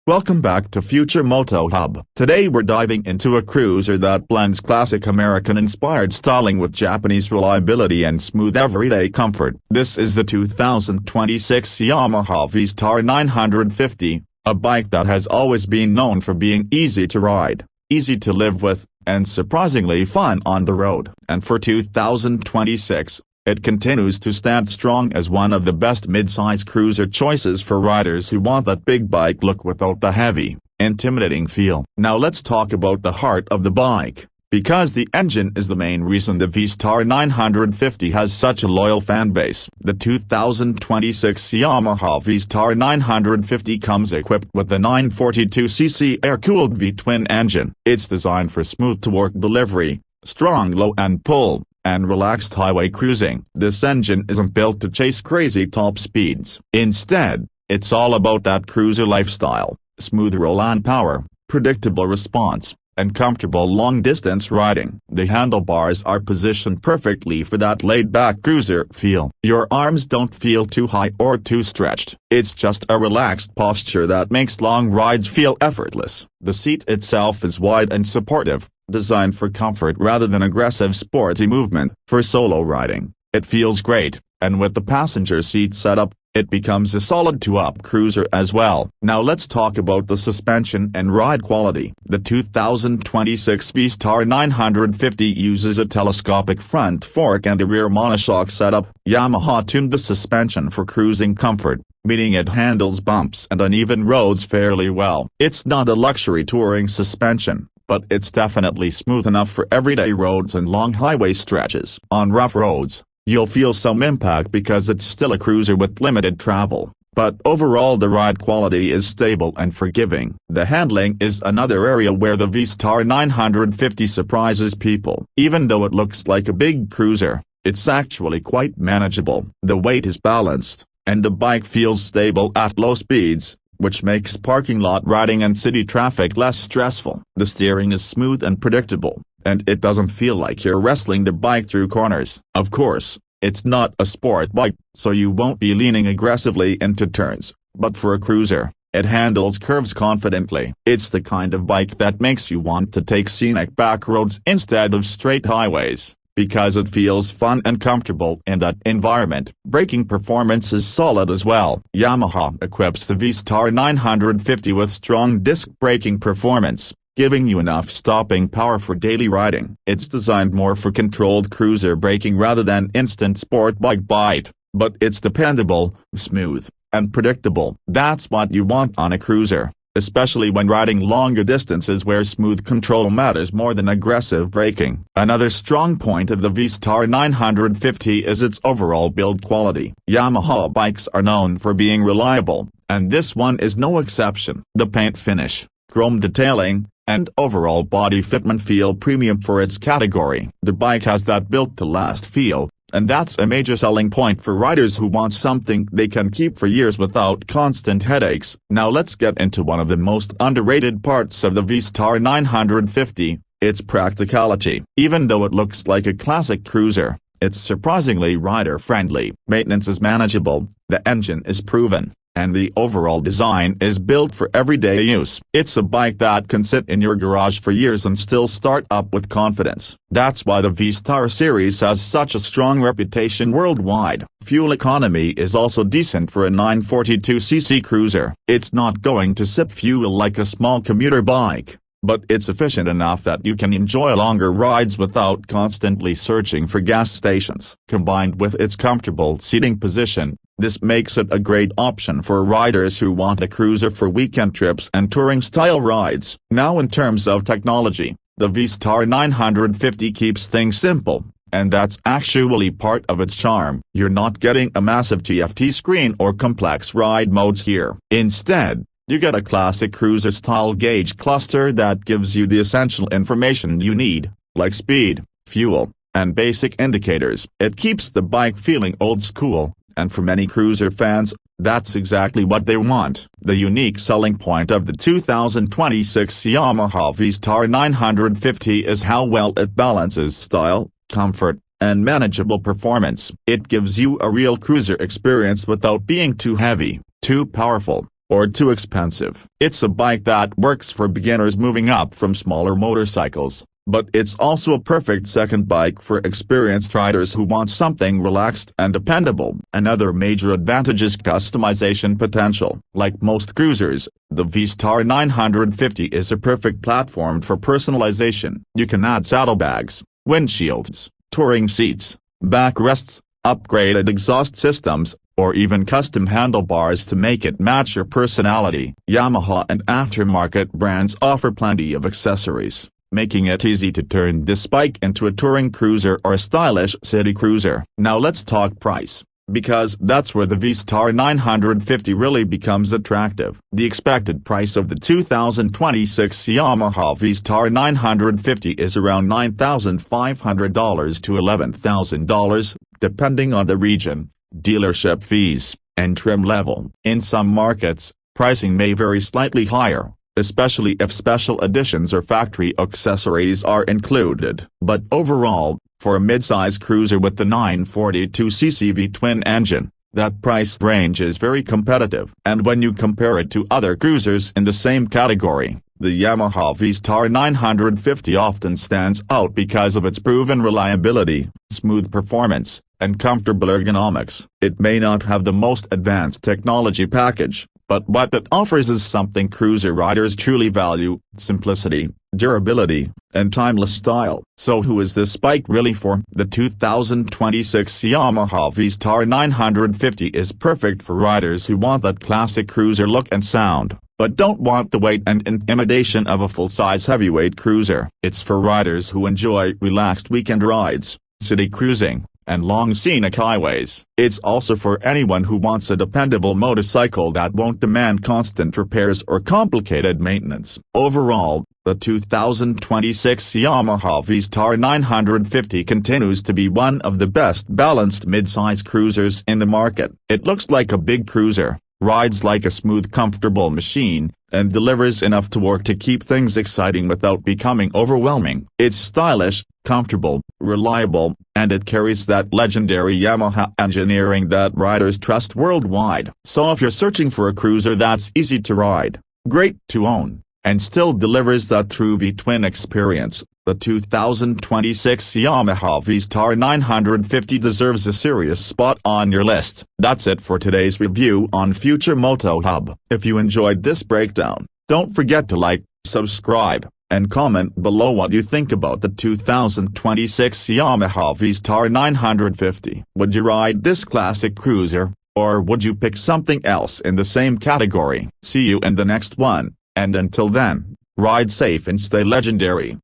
Welcome back to Future Moto Hub. Today we're diving into a cruiser that blends classic American-inspired styling with Japanese reliability and smooth everyday comfort. This is the 2026 Yamaha V-Star 950, a bike that has always been known for being easy to ride, easy to live with, and surprisingly fun on the road. And for 2026, it continues to stand strong as one of the best mid-size cruiser choices for riders who want that big bike look without the heavy, intimidating feel. Now let's talk about the heart of the bike, because the engine is the main reason the V-Star 950 has such a loyal fan base. The 2026 Yamaha V-Star 950 comes equipped with the 942cc air-cooled V-twin engine. It's designed for smooth-to-work delivery, strong low and pull, and relaxed highway cruising. This engine isn't built to chase crazy top speeds. Instead, it's all about that cruiser lifestyle: smooth roll-on power, predictable response, and comfortable long-distance riding. The handlebars are positioned perfectly for that laid-back cruiser feel. Your arms don't feel too high or too stretched. It's just a relaxed posture that makes long rides feel effortless. The seat itself is wide and supportive, designed for comfort rather than aggressive sporty movement. For solo riding, it feels great, and with the passenger seat setup, it becomes a solid two-up cruiser as well. Now let's talk about the suspension and ride quality. The 2026 V-Star 950 uses a telescopic front fork and a rear monoshock setup. Yamaha tuned the suspension for cruising comfort, meaning it handles bumps and uneven roads fairly well. It's not a luxury touring suspension, but it's definitely smooth enough for everyday roads and long highway stretches. On rough roads, you'll feel some impact because it's still a cruiser with limited travel, but overall the ride quality is stable and forgiving. The handling is another area where the V-Star 950 surprises people. Even though it looks like a big cruiser, it's actually quite manageable. The weight is balanced, and the bike feels stable at low speeds, which makes parking lot riding and city traffic less stressful. The steering is smooth and predictable, and it doesn't feel like you're wrestling the bike through corners. Of course, it's not a sport bike, so you won't be leaning aggressively into turns, but for a cruiser, it handles curves confidently. It's the kind of bike that makes you want to take scenic back roads instead of straight highways, because it feels fun and comfortable in that environment. Braking performance is solid as well. Yamaha equips the V-Star 950 with strong disc braking performance, giving you enough stopping power for daily riding. It's designed more for controlled cruiser braking rather than instant sport bike bite, but it's dependable, smooth, and predictable. That's what you want on a cruiser, especially when riding longer distances where smooth control matters more than aggressive braking. Another strong point of the V-Star 950 is its overall build quality. Yamaha bikes are known for being reliable, and this one is no exception. The paint finish, chrome detailing, and overall body fitment feel premium for its category. The bike has that built-to-last feel, and that's a major selling point for riders who want something they can keep for years without constant headaches. Now let's get into one of the most underrated parts of the V-Star 950, its practicality. Even though it looks like a classic cruiser, it's surprisingly rider-friendly. Maintenance is manageable, the engine is proven, and the overall design is built for everyday use. It's a bike that can sit in your garage for years and still start up with confidence. That's why the V-Star series has such a strong reputation worldwide. Fuel economy is also decent for a 942cc cruiser. It's not going to sip fuel like a small commuter bike, but it's efficient enough that you can enjoy longer rides without constantly searching for gas stations. Combined with its comfortable seating position, this makes it a great option for riders who want a cruiser for weekend trips and touring-style rides. Now in terms of technology, the V-Star 950 keeps things simple, and that's actually part of its charm. You're not getting a massive TFT screen or complex ride modes here. Instead, you get a classic cruiser-style gauge cluster that gives you the essential information you need, like speed, fuel, and basic indicators. It keeps the bike feeling old-school, and for many cruiser fans, that's exactly what they want. The unique selling point of the 2026 Yamaha V-Star 950 is how well it balances style, comfort, and manageable performance. It gives you a real cruiser experience without being too heavy, too powerful, or too expensive. It's a bike that works for beginners moving up from smaller motorcycles, but it's also a perfect second bike for experienced riders who want something relaxed and dependable. Another major advantage is customization potential. Like most cruisers, the V-Star 950 is a perfect platform for personalization. You can add saddlebags, windshields, touring seats, backrests, upgraded exhaust systems, or even custom handlebars to make it match your personality. Yamaha and aftermarket brands offer plenty of accessories, making it easy to turn this bike into a touring cruiser or a stylish city cruiser. Now let's talk price, because that's where the V-Star 950 really becomes attractive. The expected price of the 2026 Yamaha V-Star 950 is around $9,500 to $11,000, depending on the region, dealership fees, and trim level. In some markets, pricing may vary slightly higher, especially if special editions or factory accessories are included. But overall, for a mid-size cruiser with the 942cc V-twin engine, that price range is very competitive. And when you compare it to other cruisers in the same category, the Yamaha V-Star 950 often stands out because of its proven reliability, smooth performance, and comfortable ergonomics. It may not have the most advanced technology package, but what it offers is something cruiser riders truly value: simplicity, durability, and timeless style. So who is this bike really for? The 2026 Yamaha V-Star 950 is perfect for riders who want that classic cruiser look and sound, but don't want the weight and intimidation of a full-size heavyweight cruiser. It's for riders who enjoy relaxed weekend rides, city cruising, and long scenic highways. It's also for anyone who wants a dependable motorcycle that won't demand constant repairs or complicated maintenance. Overall, the 2026 Yamaha V-Star 950 continues to be one of the best balanced mid-size cruisers in the market. It looks like a big cruiser, rides like a smooth, comfortable machine, and delivers enough torque to keep things exciting without becoming overwhelming. It's stylish, comfortable, reliable, and it carries that legendary Yamaha engineering that riders trust worldwide. So if you're searching for a cruiser that's easy to ride, great to own, and still delivers that true V-twin experience, the 2026 Yamaha V-Star 950 deserves a serious spot on your list. That's it for today's review on Future Moto Hub. If you enjoyed this breakdown, don't forget to like, subscribe, and comment below what you think about the 2026 Yamaha V-Star 950. Would you ride this classic cruiser, or would you pick something else in the same category? See you in the next one, and until then, ride safe and stay legendary.